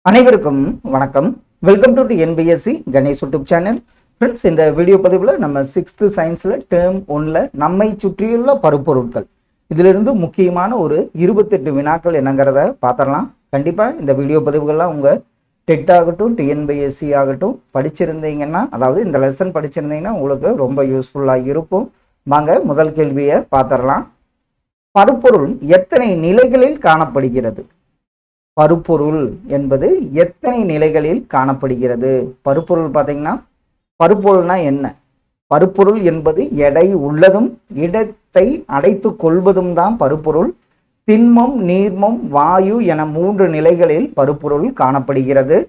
அனைவருக்கும் வணக்கம். Welcome to NBSc Ganesh YouTube channel. Friends, இந்த வீடியோ பதிவில் நம்ம 6th சயின்ஸில் டேர்ம் 1ல் நம்மை சுற்றியுள்ள பருப்பொருட்கள் இதிலிருந்து முக்கியமான ஒரு 28 வினாக்கள் என்னங்கிறத பார்த்துடலாம். கண்டிப்பாக இந்த வீடியோ பதிவுகள்லாம் உங்கள் டெட் ஆகட்டும் TNPSC ஆகட்டும் படிச்சிருந்தீங்கன்னா, அதாவது இந்த லெசன் படிச்சிருந்தீங்கன்னா உங்களுக்கு ரொம்ப யூஸ்ஃபுல்லாக இருக்கும். வாங்க முதல் கேள்வியை பார்த்துடலாம். பருப்பொருள் எத்தனை நிலைகளில் காணப்படுகிறது? பருப்பொருள் என்பது எத்தனை நிலைகளில் காணப்படுகிறது? பருப்பொருள் பார்த்தீங்கன்னா, பருப்பொருள்னா என்ன? பருப்பொருள் என்பது எடை உள்ளதும் இடத்தை அடைத்து கொள்வதும் தான் பருப்பொருள். திண்மம், நீர்மம், வாயு என 3 நிலைகளில் பருப்பொருள் காணப்படுகிறது.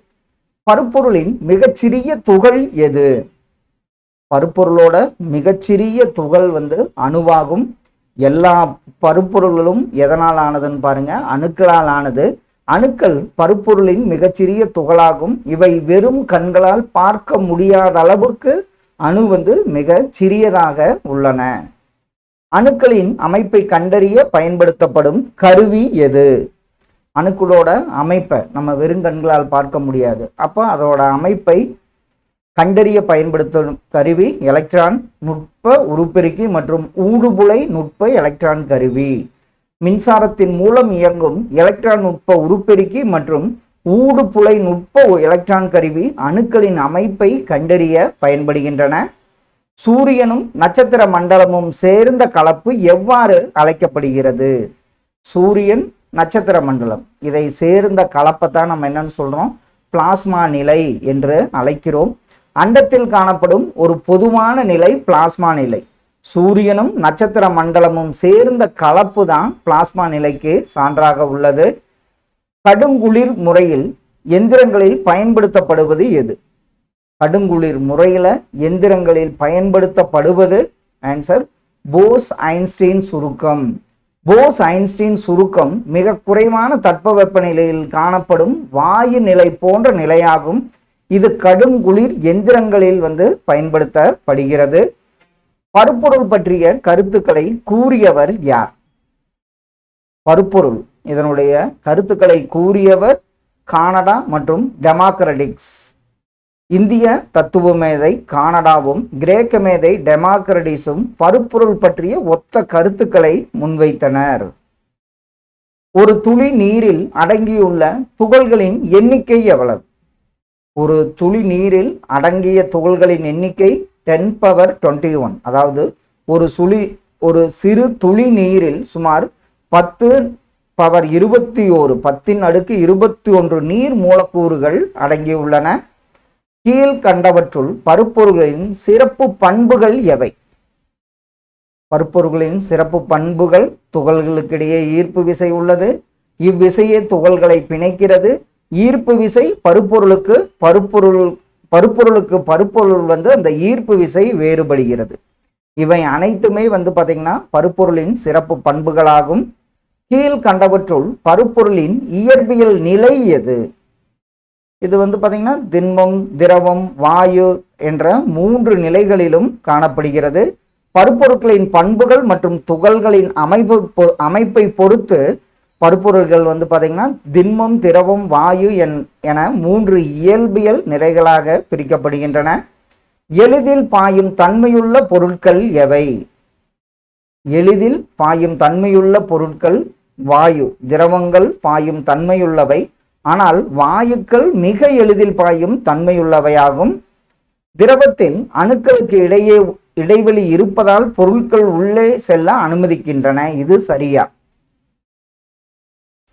பருப்பொருளின் மிகச்சிறிய துகள் எது? பருப்பொருளோட மிகச்சிறிய துகள் அணுவாகும். எல்லா பருப்பொருள்களும் எதனால் ஆனதுன்னு பாருங்க, அணுக்களால் ஆனது. அணுக்கள் பருப்பொருளின் மிகச்சிறிய துகளாகும். இவை வெறும் கண்களால் பார்க்க முடியாத அளவுக்கு அணு மிக சிறியதாக உள்ளன. அணுக்களின் அமைப்பை கண்டறிய பயன்படுத்தப்படும் கருவி எது? அணுக்களோட அமைப்பை நம்ம வெறும் கண்களால் பார்க்க முடியாது. அப்போ அதோட அமைப்பை கண்டறிய பயன்படுத்தும் கருவி எலக்ட்ரான் நுட்ப உருப்பெருக்கி மற்றும் ஊடுபுலை நுட்ப எலக்ட்ரான் கருவி. மின்சாரத்தின் மூலம் இயங்கும் எலக்ட்ரான் நுட்ப உருப்பெருக்கி மற்றும் ஊடுபுலை நுட்ப எலக்ட்ரான் கருவி அணுக்களின் அமைப்பை கண்டறிய பயன்படுகின்றன. சூரியனும் நட்சத்திர மண்டலமும் சேர்ந்த கலப்பு எவ்வாறு அழைக்கப்படுகிறது? சூரியன், நட்சத்திர மண்டலம் இதை சேர்ந்த கலப்பை தான் நம்ம என்னன்னு சொல்றோம்? பிளாஸ்மா நிலை என்று அழைக்கிறோம். அண்டத்தில் காணப்படும் ஒரு பொதுவான நிலை பிளாஸ்மா நிலை. சூரியனும் நட்சத்திர மண்டலமும் சேர்ந்த கலப்பு தான் பிளாஸ்மா நிலைக்கு சான்றாக உள்ளது. கடுங்குளிர் முறையில் எந்திரங்களில் பயன்படுத்தப்படுவது எது? கடுங்குளிர் முறையில் எந்திரங்களில் பயன்படுத்தப்படுவது ஆன்சர் போஸ் ஐன்ஸ்டீன் சுருக்கம். போஸ் ஐன்ஸ்டீன் சுருக்கம் மிக குறைவான தட்பவெப்பநிலையில் காணப்படும் வாயு நிலை போன்ற நிலையாகும். இது கடுங்குளிர் எந்திரங்களில் பயன்படுத்தப்படுகிறது. பருப்பொருள் பற்றிய கருத்துக்களை கூறியவர் யார்? பருப்பொருள் இதனுடைய கருத்துக்களை கூறியவர் கானடா மற்றும் டெமோக்ரட்டிக்ஸ். இந்திய தத்துவ மேதை கானடாவும் கிரேக்க மேதை டெமோக்ரட்டிஸும் பருப்பொருள் பற்றிய ஒத்த கருத்துக்களை முன்வைத்தனர். ஒரு துளி நீரில் அடங்கியுள்ள துகள்களின் எண்ணிக்கை எவ்வளவு? ஒரு துளி நீரில் அடங்கிய துகள்களின் எண்ணிக்கை 10^21. அதாவது ஒரு சிறு துளி நீரில் சுமார் 10^21 10^21 நீர் மூலக்கூறுகள் அடங்கியுள்ளன. கீழ்கண்டவற்றுள் பருப்பொருள்களின் சிறப்பு பண்புகள் எவை? பருப்பொருள்களின் சிறப்பு பண்புகள்: துகள்களுக்கிடையே ஈர்ப்பு விசை உள்ளது. இவ்விசையே துகள்களை பிணைக்கிறது. ஈர்ப்பு விசை பருப்பொருளுக்கு பருப்பொருள் அந்த ஈர்ப்பு விசை வேறுபடுகிறது. இவை அனைத்துமே பார்த்தீங்கன்னா பருப்பொருளின் சிறப்பு பண்புகளாகும். கீழ்கண்டவற்றுள் பருப்பொருளின் இயற்பியல் நிலை எது? இது பார்த்தீங்கன்னா திண்மம், திரவம், வாயு என்ற 3 நிலைகளிலும் காணப்படுகிறது. பருப்பொருட்களின் பண்புகள் மற்றும் துகள்களின் அமைப்பை பொறுத்து பருப்பொருள்கள் பார்த்தீங்கன்னா திண்மம், திரவம், வாயு என 3 இயல்பியல் நிலைகளாக பிரிக்கப்படுகின்றன. எளிதில் பாயும் தன்மையுள்ள பொருட்கள் எவை? எளிதில் பாயும் தன்மையுள்ள பொருட்கள் வாயு. திரவங்கள் பாயும் தன்மையுள்ளவை, ஆனால் வாயுக்கள் மிக எளிதில் பாயும் தன்மையுள்ளவையாகும். திரவத்தில் அணுக்களுக்கு இடையே இடைவெளி இருப்பதால் பொருட்கள் உள்ளே செல்ல அனுமதிக்கின்றன. இது சரியா?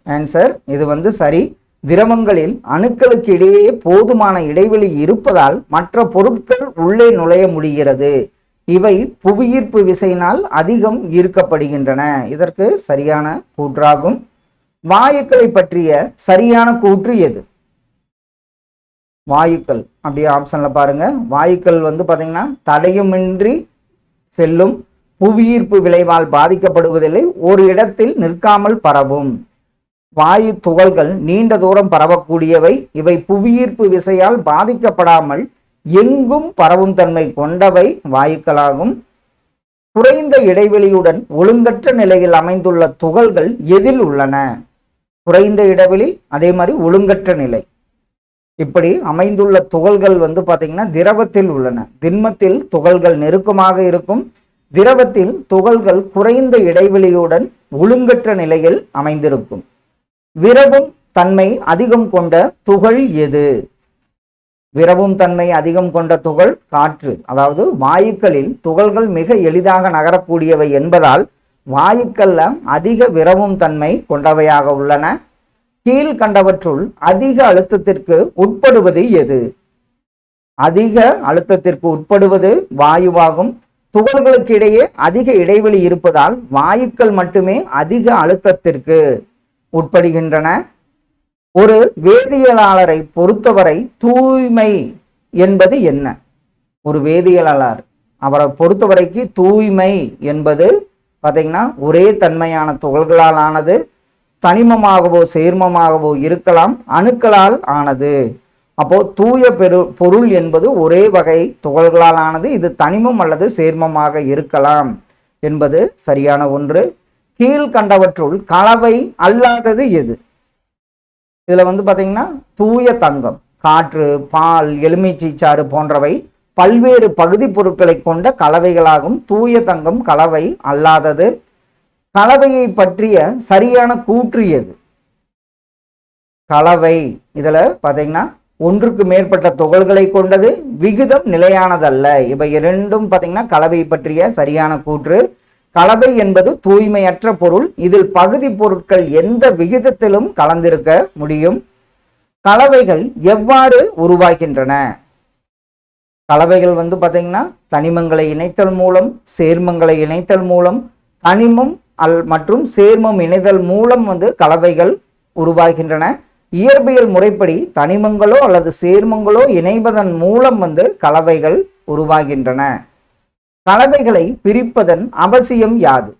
ஆன்சர் இது சரி. திரவங்களில் அணுக்களுக்கு இடையே போதுமான இடைவெளி இருப்பதால் மற்ற பொருட்கள் உள்ளே நுழைய முடிகிறது. இவை புவியீர்ப்பு விசையினால் அதிகம் ஈர்க்கப்படுகின்றன. இதற்கு சரியான கூற்றாகும். வாயுக்களை பற்றிய சரியான கூற்று எது? வாயுக்கள் அப்படியே ஆப்ஷன்ல பாருங்க. வாயுக்கள் பார்த்தீங்கன்னா தடையுமின்றி செல்லும், புவியீர்ப்பு விளைவால் பாதிக்கப்படுவதில்லை, ஒரு இடத்தில் நிற்காமல் பரவும். வாயு துகள்கள் நீண்ட தூரம் பரவக்கூடியவை. இவை புவியீர்ப்பு விசையால் பாதிக்கப்படாமல் எங்கும் பரவும் தன்மை கொண்டவை வாயுக்களாகும். குறைந்த இடைவெளியுடன் ஒழுங்கற்ற நிலையில் அமைந்துள்ள துகள்கள் எதில் உள்ளன? குறைந்த இடைவெளி, அதே மாதிரி ஒழுங்கற்ற நிலை. இப்படி அமைந்துள்ள துகள்கள் வந்து பார்த்தீங்கன்னா திரவத்தில் உள்ளன. திண்மத்தில் துகள்கள் நெருக்கமாக இருக்கும், திரவத்தில் துகள்கள் குறைந்த இடைவெளியுடன் ஒழுங்கற்ற நிலையில் அமைந்திருக்கும். விரவும் தன்மை அதிகம் கொண்ட துகள் எது? விரவும் தன்மை அதிகம் கொண்ட துகள் காற்று. அதாவது வாயுக்களில் துகள்கள் மிக எளிதாக நகரக்கூடியவை என்பதால் வாயுக்கள்ல அதிக விரவும் தன்மை கொண்டவையாக உள்ளன. கீழ்கண்டவற்றுள் அதிக அழுத்தத்திற்கு உட்படுவது எது? அதிக அழுத்தத்திற்கு உட்படுவது வாயுவாகும். துகள்களுக்கு இடையே அதிக இடைவெளி இருப்பதால் வாயுக்கள் மட்டுமே அதிக அழுத்தத்திற்கு உட்படுகின்றன. ஒரு வேதியியலாளரை பொறுத்தவரை தூய்மை என்பது என்ன? ஒரு வேதியியலாளர் அவரை பொறுத்தவரைக்கு தூய்மை என்பது பார்த்தீங்கன்னா ஒரே தன்மையான துகள்களால் ஆனது, தனிமமாகவோ சேர்மமாகவோ இருக்கலாம், அணுக்களால் ஆனது. அப்போ தூய பொருள் என்பது ஒரே வகை துகள்களால் ஆனது, இது தனிமம் அல்லது சேர்மமாக இருக்கலாம் என்பது சரியான ஒன்று. கீழ்கண்டவற்றுள் கலவை அல்லாதது எது? இதுல வந்து பாத்தீங்கன்னா தூய தங்கம், காற்று, பால், எலுமிச்சைச்சாறு போன்றவை பல்வேறு பகுதி பொருட்களை கொண்ட கலவைகளாகும். தூய தங்கம் கலவை அல்லாதது. கலவையை பற்றிய சரியான கூற்று எது? கலவை இதுல பாத்தீங்கன்னா ஒன்றுக்கு மேற்பட்ட துகள்களை கொண்டது, விகிதம் நிலையானதல்ல. இவை இரண்டும் பாத்தீங்கன்னா கலவை பற்றிய சரியான கூற்று. கலவை என்பது தூய்மையற்ற பொருள், இதில் பகுதி பொருட்கள் எந்த விகிதத்திலும் கலந்திருக்க முடியும். கலவைகள் எவ்வாறு உருவாகின்றன? கலவைகள் வந்து பாத்தீங்கன்னா தனிமங்களை இணைத்தல் மூலம், சேர்மங்களை இணைத்தல் மூலம், தனிமம் மற்றும் சேர்மம் இணைதல் மூலம் வந்து கலவைகள் உருவாகின்றன. இயற்பியல் முறைப்படி தனிமங்களோ அல்லது சேர்மங்களோ இணைவதன் மூலம் வந்து கலவைகள் உருவாகின்றன. கலவைகளை பிரிப்பதன் அவசியம் யாது?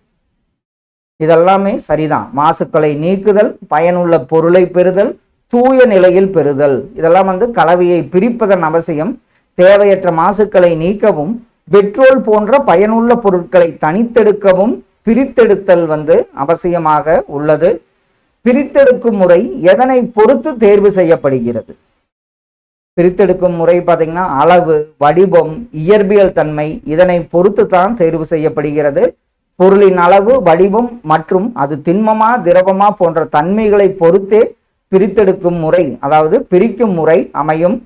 இதெல்லாமே சரிதான். மாசுக்களை நீக்குதல், பயனுள்ள பொருளை பெறுதல், தூய நிலையில் பெறுதல், இதெல்லாம் வந்து கலவையை பிரிப்பதன் அவசியம். தேவையற்ற மாசுக்களை நீக்கவும், பெட்ரோல் போன்ற பயனுள்ள பொருட்களை தனித்தெடுக்கவும் பிரித்தெடுத்தல் வந்து அவசியமாக உள்ளது. பிரித்தெடுக்கும் முறை எதனை பொறுத்து தேர்வு செய்யப்படுகிறது? பிரித்தெடுக்கும் முறை பார்த்தீங்கன்னா அளவு, வடிவம், இயற்பியல் தன்மை இதனை பொறுத்து தான் தேர்வு செய்யப்படுகிறது. பொருளின் அளவு, வடிவம் மற்றும் அது திண்மமா திரவமா போன்ற தன்மைகளை பொறுத்தே பிரித்தெடுக்கும் முறை, அதாவது பிரிக்கும் முறை அமையும்.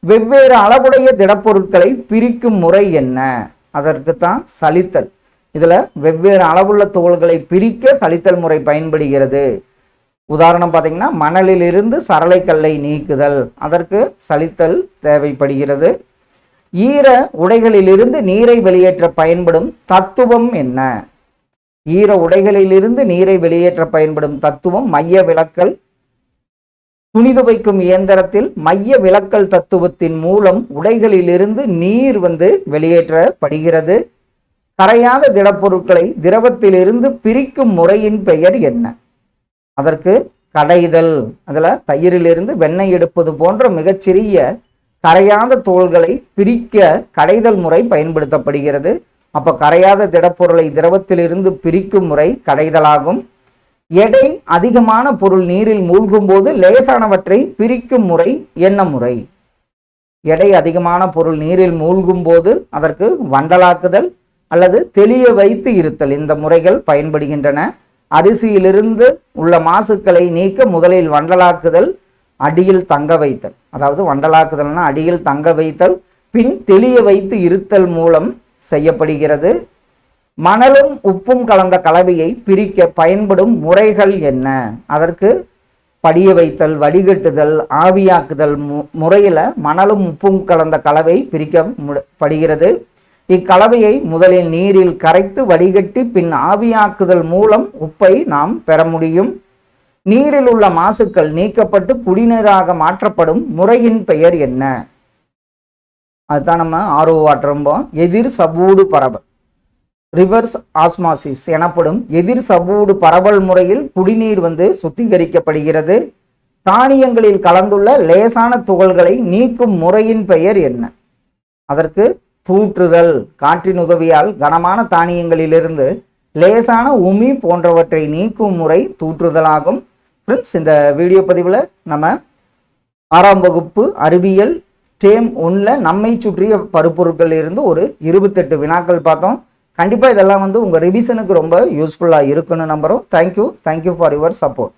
வெவ்வேறு அளவுடைய திடப்பொருட்களை பிரிக்கும் முறை என்ன? அதற்கு தான் சலித்தல். இதுல வெவ்வேறு அளவுள்ள துகள்களை பிரிக்க சலித்தல் முறை பயன்படுகிறது. உதாரணம் பார்த்தீங்கன்னா மணலில் இருந்து சரளை கல்லை நீக்குதல், அதற்கு சலித்தல் தேவைப்படுகிறது. ஈர உடைகளிலிருந்து நீரை வெளியேற்ற பயன்படும் தத்துவம் என்ன? ஈர உடைகளிலிருந்து நீரை வெளியேற்ற பயன்படும் தத்துவம் மைய விலக்கல். துணி துவைக்கும் இயந்திரத்தில் மைய விலக்கல் தத்துவத்தின் மூலம் உடைகளிலிருந்து நீர் வந்து வெளியேற்றப்படுகிறது. கரையாத திடப்பொருட்களை திரவத்திலிருந்து பிரிக்கும் முறையின் பெயர் என்ன? அதற்கு கடைதல். அதில் தயிரிலிருந்து வெண்ணெய் எடுப்பது போன்ற மிகச்சிறிய கரையாத தோள்களை பிரிக்க கடைதல் முறை பயன்படுத்தப்படுகிறது. அப்போ கரையாத திடப்பொருளை திரவத்திலிருந்து பிரிக்கும் முறை கடைதலாகும். எடை அதிகமான பொருள் நீரில் மூழ்கும் போது லேசானவற்றை பிரிக்கும் முறை என்ன முறை? எடை அதிகமான பொருள் நீரில் மூழ்கும் போது அதற்கு வண்டலாக்குதல் அல்லது தெளிய வைத்து இருத்தல், இந்த முறைகள் பயன்படுகின்றன. அரிசியிலிருந்து உள்ள மாசுக்களை நீக்க முதலில் வண்டலாக்குதல், அடியில் தங்க வைத்தல். அதாவது வண்டலாக்குதல்னா அடியில் தங்க வைத்தல், பின் தெளிய வைத்து இருத்தல் மூலம் செய்யப்படுகிறது. மணலும் உப்பும் கலந்த கலவையை பிரிக்க பயன்படும் முறைகள் என்ன? அதற்கு படிய வைத்தல், வடிகட்டுதல், ஆவியாக்குதல் முறையில் மணலும் உப்பும் கலந்த கலவை பிரிக்கப்படுகிறது. இக்கலவையை முதலில் நீரில் கரைத்து வடிகட்டி பின் ஆவியாக்குதல் மூலம் உப்பை நாம் பெற முடியும். நீரில் உள்ள மாசுக்கள் நீக்கப்பட்டு குடிநீராக மாற்றப்படும் முறையின் பெயர் என்ன? அதுதான் நம்ம ஆர்ஓ வாட்டர். எதிர் சவ்வூடு பரவல், ரிவர்ஸ் ஆஸ்மாசிஸ் எனப்படும் எதிர் சவ்வூடு பரவல் முறையில் குடிநீர் வந்து சுத்திகரிக்கப்படுகிறது. தானியங்களில் கலந்துள்ள லேசான துகள்களை நீக்கும் முறையின் பெயர் என்ன? அதற்கு தூற்றுதல். காற்றின் உதவியால் கனமான தானியங்களிலிருந்து லேசான உமி போன்றவற்றை நீக்கும் முறை தூற்றுதலாகும். ஃப்ரெண்ட்ஸ், இந்த வீடியோ பதிவில் நம்ம 6ஆம் வகுப்பு அறிவியல் டேம் 1ல நம்மை சுற்றிய பருப்பொருட்கள் இருந்து ஒரு 28 வினாக்கள் பார்த்தோம். கண்டிப்பாக இதெல்லாம் வந்து உங்கள் ரிவிஷனுக்கு ரொம்ப யூஸ்ஃபுல்லாக இருக்குன்னு நம்புகிறோம். Thank you for your support.